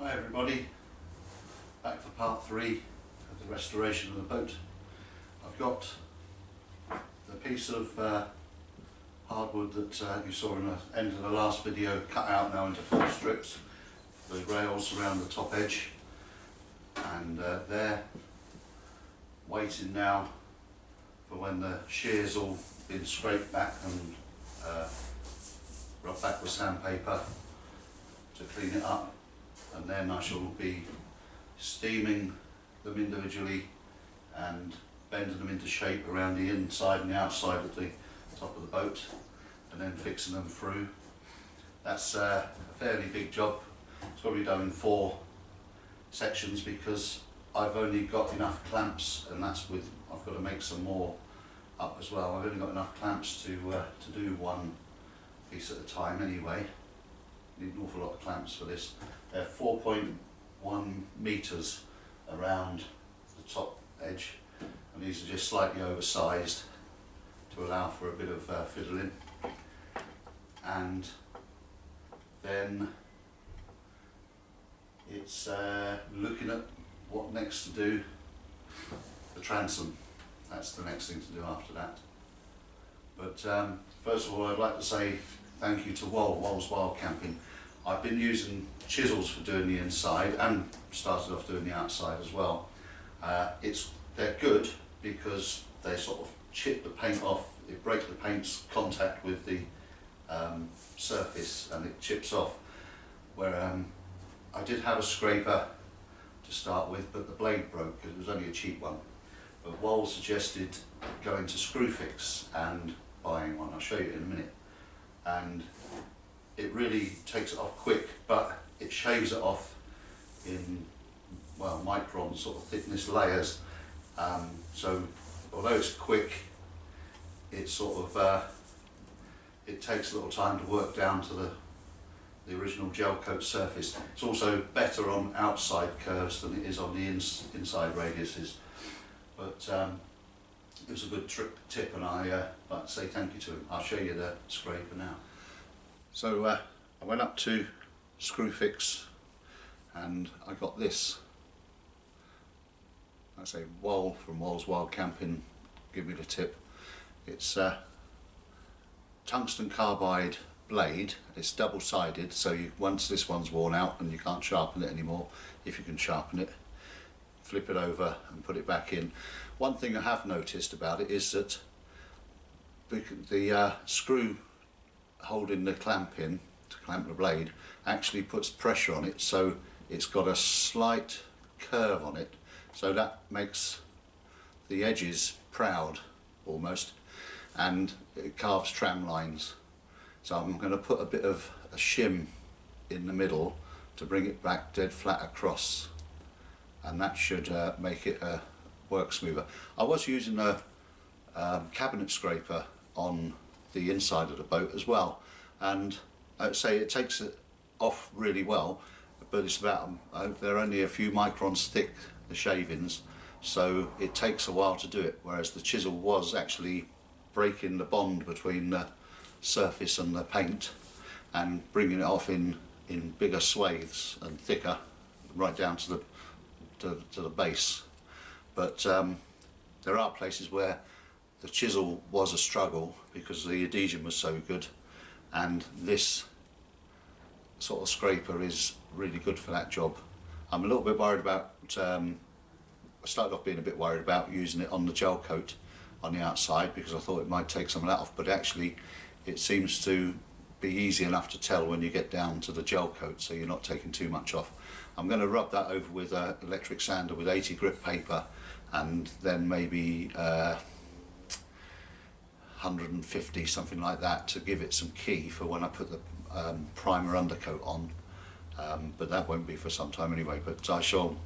Hi everybody, back for part 3 of the restoration of the boat. I've got the piece of hardwood that you saw in the end of the last video cut out now into 4 strips, the rails around the top edge, and they're waiting now for when the shear's all been scraped back and rubbed back with sandpaper to clean it up. And then I shall be steaming them individually and bending them into shape around the inside and the outside of the top of the boat, and then fixing them through. That's a fairly big job. It's got to be done in 4 sections because I've only got enough clamps, and that's with, I've got to make some more up as well. I've only got enough clamps to do 1 piece at a time anyway. Need an awful lot of clamps for this. They're 4.1 metres around the top edge, and these are just slightly oversized to allow for a bit of fiddling. And then it's looking at what next to do. The transom, that's the next thing to do after that. But first of all, I'd like to say thank you to Wool's Wild Camping. I've been using chisels for doing the inside and started off doing the outside as well. They're good because they sort of chip the paint off, they break the paint's contact with the surface and it chips off. Where I did have a scraper to start with, but the blade broke because it was only a cheap one. But Wool suggested going to Screwfix and buying one. I'll show you in a minute. And it really takes it off quick, but it shaves it off in, well, micron sort of thickness layers. So although it's quick, it's sort of it takes a little time to work down to the original gel coat surface. It's also better on outside curves than it is on the inside radiuses. But it was a good tip, and I like to say thank you to him. I'll show you the scraper now. So I went up to Screwfix and I got this. I say Wool from Wool's Wild Camping, give me the tip. It's a tungsten carbide blade. It's double-sided, so once this one's worn out and you can't sharpen it anymore, if you can sharpen it, flip it over and put it back in. One thing I have noticed about it is that the screw holding the clamp in to clamp the blade actually puts pressure on it, so it's got a slight curve on it, so that makes the edges proud almost, and it carves tram lines. So I'm going to put a bit of a shim in the middle to bring it back dead flat across, and that should make it work smoother. I was using a cabinet scraper on the inside of the boat as well, and I'd say it takes it off really well, but it's about they're only a few microns thick, the shavings, so it takes a while to do it, whereas the chisel was actually breaking the bond between the surface and the paint and bringing it off in bigger swathes and thicker right down to the base. But there are places where the chisel was a struggle because the adhesion was so good, and this sort of scraper is really good for that job. I'm a little bit worried about, I started off being a bit worried about using it on the gel coat on the outside because I thought it might take some of that off, but actually it seems to be easy enough to tell when you get down to the gel coat, so you're not taking too much off. I'm going to rub that over with an electric sander with 80 grit paper, and then maybe 150, something like that, to give it some key for when I put the primer undercoat on, but that won't be for some time anyway. But I shall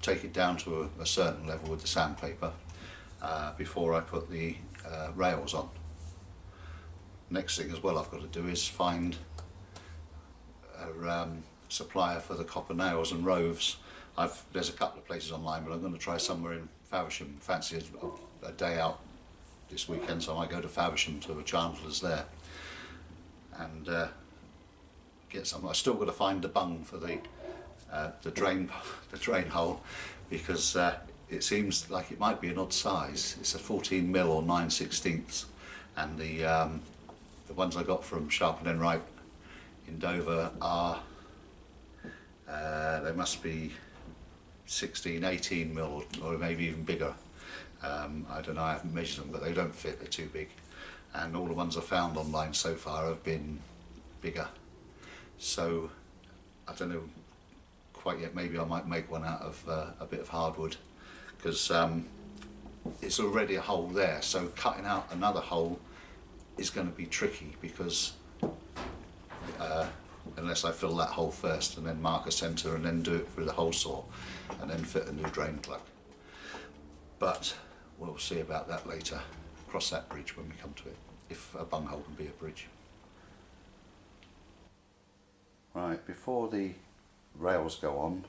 take it down to a certain level with the sandpaper before I put the rails on. Next thing as well I've got to do is find a supplier for the copper nails and roves. There's a couple of places online, but I'm going to try somewhere in Faversham. Fancy a day out this weekend, so I might go to Faversham to a chandler's there and get some. I've still got to find the bung for the the drain the drain hole, because it seems like it might be an odd size. It's a 14mm or 9/16, and the ones I got from Sharp and Wright in Dover are they must be 16, 18mm or maybe even bigger. I don't know, I haven't measured them, but they don't fit, they're too big. And all the ones I've found online so far have been bigger. So I don't know quite yet, maybe I might make one out of a bit of hardwood, because it's already a hole there, so cutting out another hole is going to be tricky, because unless I fill that hole first and then mark a centre and then do it with a hole saw and then fit a new drain plug. But we'll see about that later, cross that bridge when we come to it, if a bunghole can be a bridge. Right, before the rails go on,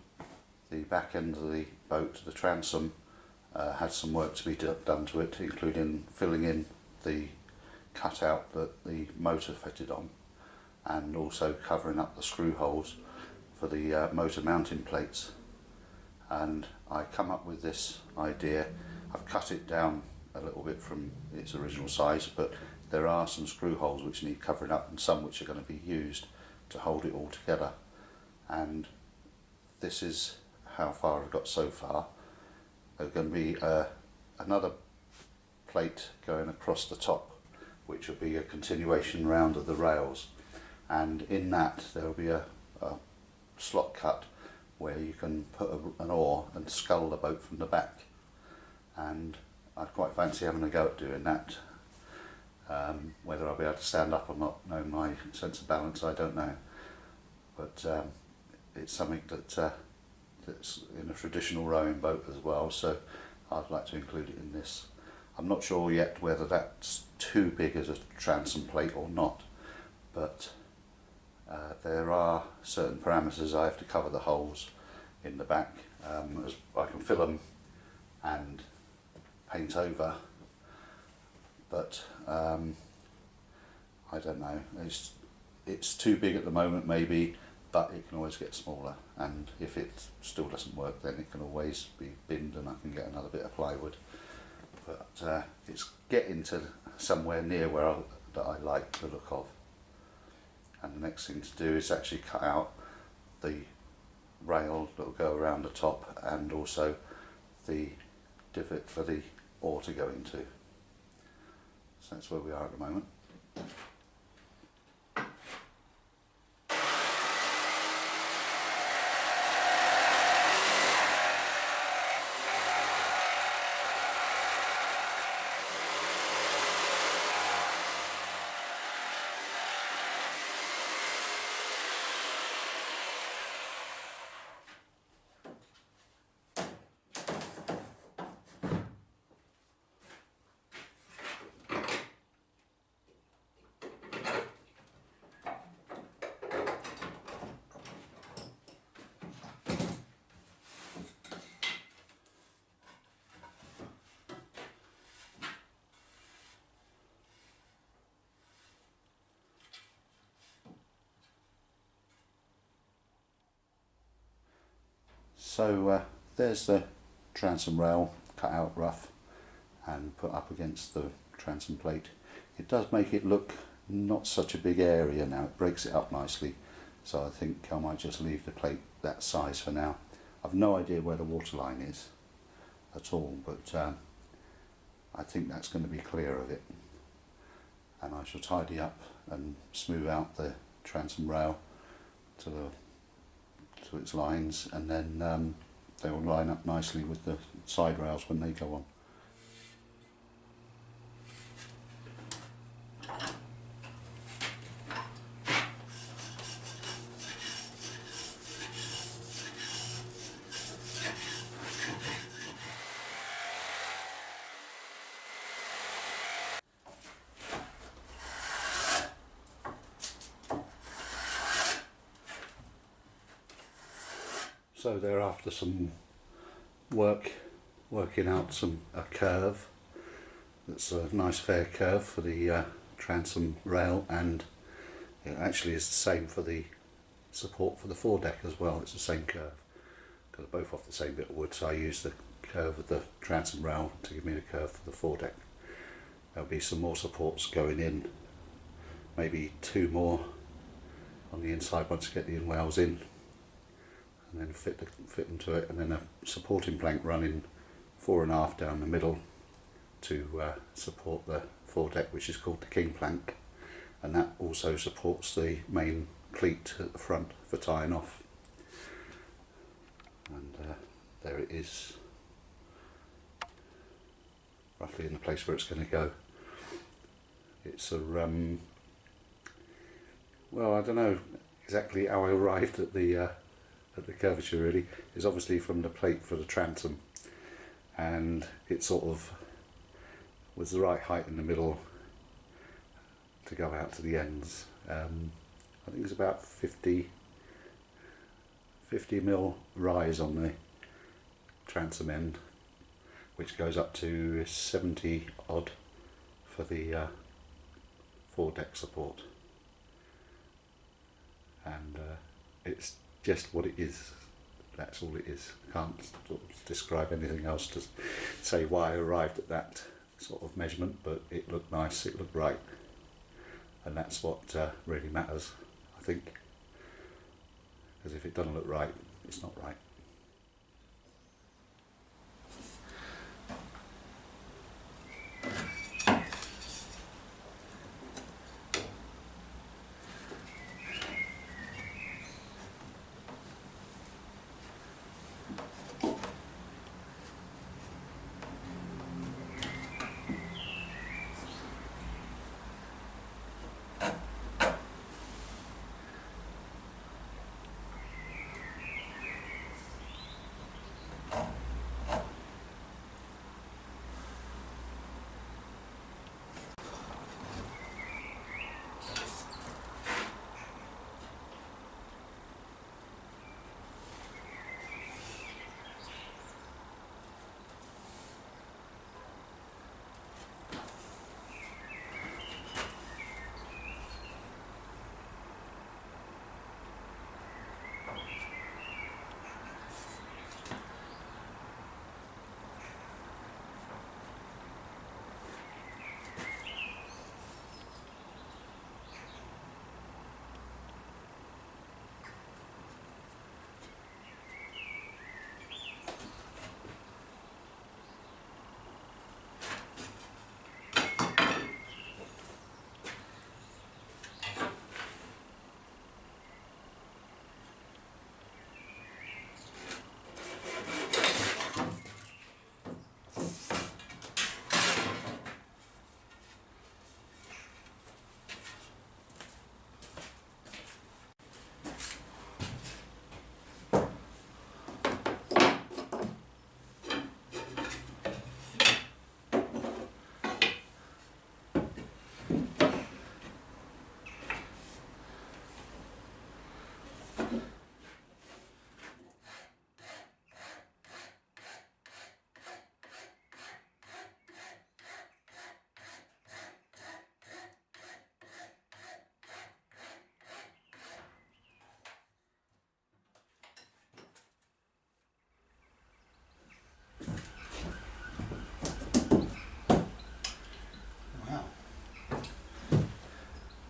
the back end of the boat, the transom, had some work to be done to it, including filling in the cutout that the motor fitted on, and also covering up the screw holes for the motor mounting plates. And I come up with this idea. I've cut it down a little bit from its original size, but there are some screw holes which need covering up, and some which are going to be used to hold it all together. And this is how far I've got so far. There's going to be another plate going across the top, which will be a continuation round of the rails, and in that there will be a slot cut where you can put an oar and scull the boat from the back, and I'd quite fancy having a go at doing that. Whether I'll be able to stand up or not, knowing my sense of balance, I don't know, but it's something that's in a traditional rowing boat as well, so I'd like to include it in this. I'm not sure yet whether that's too big as a transom plate or not, but there are certain parameters I have to cover the holes in the back, as I can fill them and paint over, but I don't know, it's too big at the moment maybe, but it can always get smaller, and if it still doesn't work then it can always be binned and I can get another bit of plywood. But it's getting to somewhere near where that I like the look of. And the next thing to do is actually cut out the rail that will go around the top, and also the divot for the oar to go into. So that's where we are at the moment. So there's the transom rail cut out rough and put up against the transom plate. It does make it look not such a big area now, it breaks it up nicely, so I think I might just leave the plate that size for now. I've no idea where the waterline is at all, but I think that's going to be clear of it, and I shall tidy up and smooth out the transom rail to its lines, and then they will line up nicely with the side rails when they go on. So they're after some working out a curve that's a nice fair curve for the transom rail, and it actually is the same for the support for the foredeck as well. It's the same curve, because they're both off the same bit of wood, so I use the curve of the transom rail to give me the curve for the foredeck. There'll be some more supports going in, maybe 2 more on the inside once you get the inwales in, and then fit them to it, and then a supporting plank running 4.5 down the middle to support the foredeck, which is called the king plank, and that also supports the main cleat at the front for tying off. And there it is, roughly in the place where it's going to go. It's a well, I don't know exactly how I arrived at the curvature. Really, it's obviously from the plate for the transom, and it sort of was the right height in the middle to go out to the ends. I think it's about 50 mil rise on the transom end, which goes up to 70 odd for the foredeck support, and it's just what it is. That's all it is. Can't sort of describe anything else to say why I arrived at that sort of measurement, but it looked nice, it looked right, and that's what really matters, I think, because if it doesn't look right, it's not right.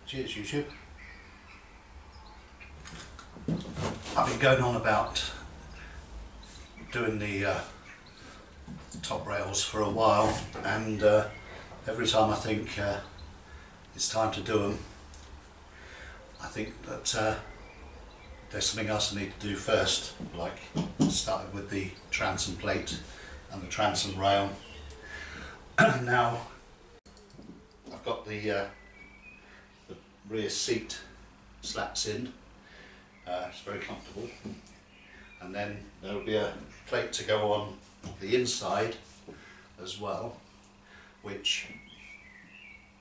Cheers, YouTube. I've been going on about doing the top rails for a while, and every time I think it's time to do them, I think that there's something else I need to do first, like starting with the transom plate and the transom rail. Now I've got the rear seat slats in, it's very comfortable, and then there will be a plate to go on the inside as well, which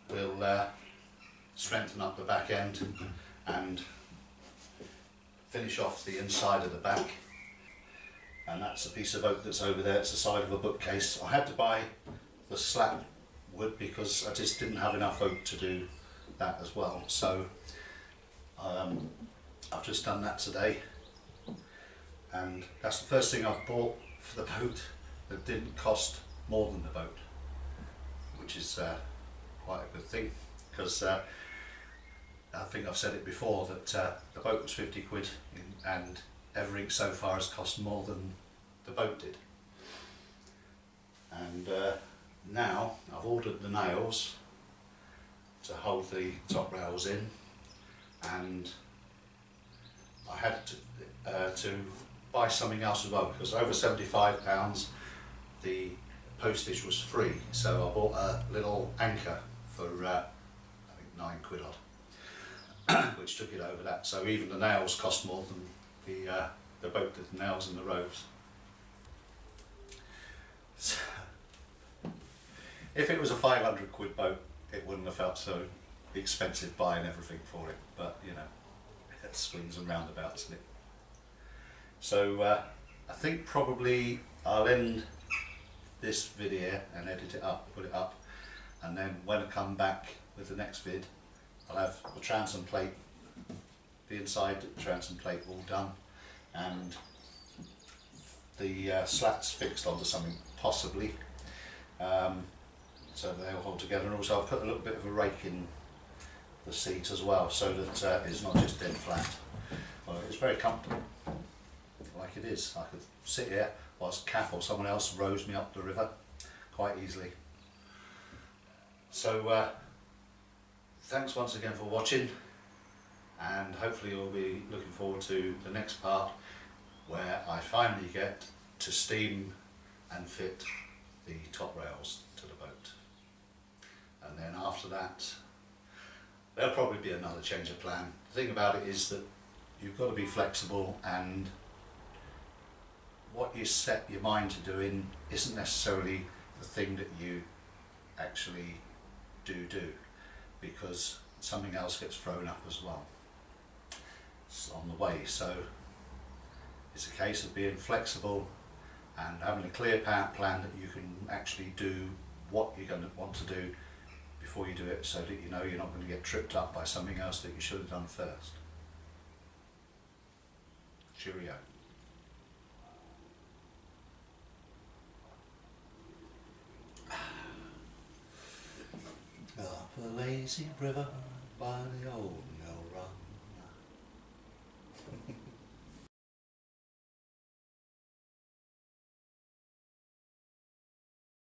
will strengthen up the back end and finish off the inside of the back. And that's a piece of oak that's over there. It's the side of a bookcase. I had to buy the slat wood because I just didn't have enough oak to do that as well. So I've just done that today, and that's the first thing I've bought for the boat that didn't cost more than the boat, which is quite a good thing, because I think I've said it before that the boat was 50 quid and everything so far has cost more than the boat did. And now I've ordered the nails to hold the top rails in, and I had to buy something else as well, because over £75 the postage was free, so I bought a little anchor for I think 9 quid odd, which took it over that. So even the nails cost more than the boat did, the nails and the ropes. If it was a 500 quid boat, it wouldn't have felt so expensive buying everything for it, but you know, it swings and roundabouts, isn't it? So I think probably I'll end this video and edit it up, put it up, and then when I come back with the next vid, I'll have the transom plate, the inside transom plate all done, and the slats fixed onto something possibly, so they all hold together. And also I've put a little bit of a rake in the seat as well, so that it's not just dead flat. Well, it's very comfortable, like it is. I could sit here whilst Kath or someone else rows me up the river quite easily. So thanks once again for watching, and hopefully you'll be looking forward to the next part, where I finally get to steam and fit the top rails to the boat. And then after that, there'll probably be another change of plan. The thing about it is that you've got to be flexible, and what you set your mind to doing isn't necessarily the thing that you actually do, because something else gets thrown up as well. It's on the way. So it's a case of being flexible and having a clear plan that you can actually do what you're going to want to do before you do it, so that you know you're not going to get tripped up by something else that you should have done first. Cheerio. Up a lazy river by the old